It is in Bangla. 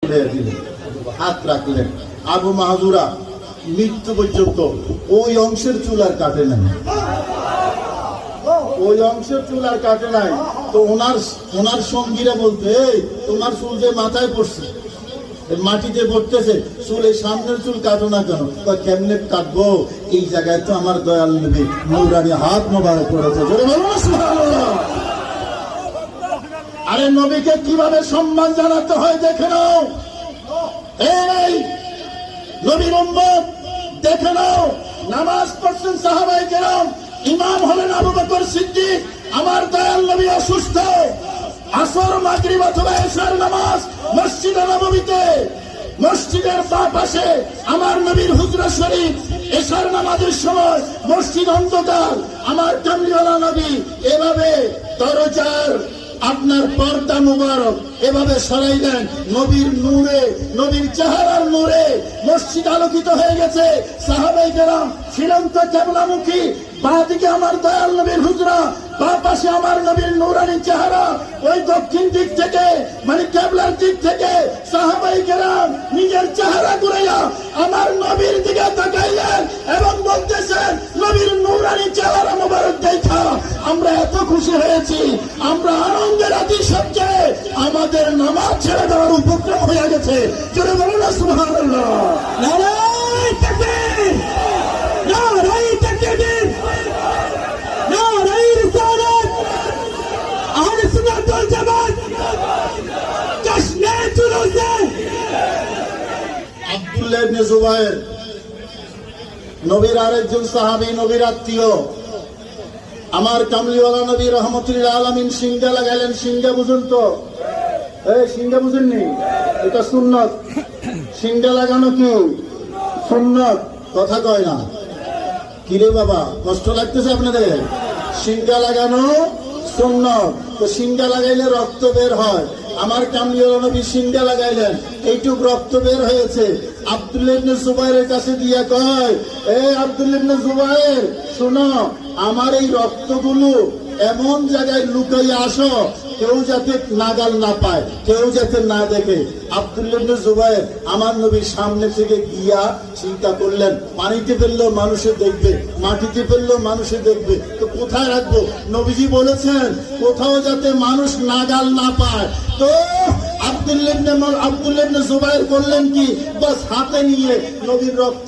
করে দিলেন, হাত রাখলেন। আবু মাহজুরা মৃত্যু পর্যন্ত ওই অংশের চুল আর কাটে নাই, ওই অংশের চুল আর কাটে নাই। তো ওনার সঙ্গীরা বলতে, তোমার চুল যে মাথায় পড়ছে, মাটিতে পড়তেছে, চুলের সামনের চুল কাটো না কেন? কেমনে কাটবো? এই জায়গায় তো আমার দয়াল নবী নূরানি হাত মোবারক পড়েছে। আরে নবীকে কিভাবে সম্মান জানাতে হয় দেখে নাও। এই নবীর উম্মত দেখে নাও, নামাজ পড়ছেন সাহাবায়ে কেরাম, ইমাম হলেন আবু বকর সিদ্দিক। আমার দয়াল নবী অসুস্থ, আসর মাগরিব অথবা এশার নামাজ মসজিদে নববীতে, মসজিদের বাঁ পাশে আমার নবীর হুজরা শরীফ। এশার নামাজের সময় মসজিদ অন্ধকার, আমার কামলিওয়ালা নবী এভাবে দরজার আপনার পর্দা মুবারক এভাবে সরাইলেন, নবীর নূরে, নবীর চেহারার নূরে মসজিদ আলোকিত হয়ে গেছে। সাহাবায়ে কেরাম ছিলেন তো কিবলামুখী, বাঁ দিকে আমার দয়াল নবীর হুজরা, বাঁ পাশে আমার নবীর নূরানি চেহারা। ওই দক্ষিণ দিক থেকে মানে কিবলার দিক থেকে সাহাবায়ে কেরাম নিজের চেহারা ঘুরাইয়া আমার নবীর দিকে তাকাইলেন এবং বলতেছেন, নবীর নূরানি চেহারা মোবারক দেখা আমরা এত খুশি হয়েছি, আমরা আনন্দের অতিশয্যে আমাদের নামাজ ছেড়ে দেওয়ার উপক্রম হয়ে গেছে। জোরে বলুন না সুবহানাল্লাহ। নারায়ে তাকবীর, নারায়ে তাকবীর, নারায়ে রিসালাত, আহলে সুন্নাত ওয়াল জামাত, জশ্নে জুলুসে। আব্দুল্লাহ ইবনে জুবায়ের নবীর আরেকজন সাহাবী, নবীর আত্মীয়, আমার কামলিওয়ালা নবী রহমতুল আলামিন সিংহা লাগাইলেন। সিংহা বুঝুন তো? এই সিংহা বুঝেননি? এটা সুন্নত। সিংহা লাগানো কি সুন্নত? কথা কয় না কিরে বাবা, কষ্ট লাগতেছে আপনাদের? সিংহা লাগানো সুন্নত। তো সিংহা লাগাইলে রক্ত বের হয়। আমার কামলিওয়ালা নবী সিংহা লাগাইলেন, এইটুক রক্ত বের হয়েছে। আব্দুল্লাহ ইবনে জুবায়েরের কাছে দিয়া কয়, এ আব্দুল্লাহ ইবনে জুবায়ের শোনো, আমার এই রক্তগুলো এমন জায়গায় লুকাইয়া আসো কেউ যাতে নাগাল না পায়, কেউ যাতে না দেখে। আব্দুল্লাহ ইবনে জুবায়ের আমার নবীর সামনে থেকে গিয়া চিন্তা করলেন, পানিতে ফেললেও মানুষে দেখবে, মাটিতে ফেললেও মানুষে দেখবে, তো কোথায় রাখবো? নবীজি বলেছেন কোথাও যাতে মানুষ নাগাল না পায়। তো আব্দুল্লাহ ইবনে জুবায়ের করলেন কি, বাস হাতে নিয়ে নবীর রক্ত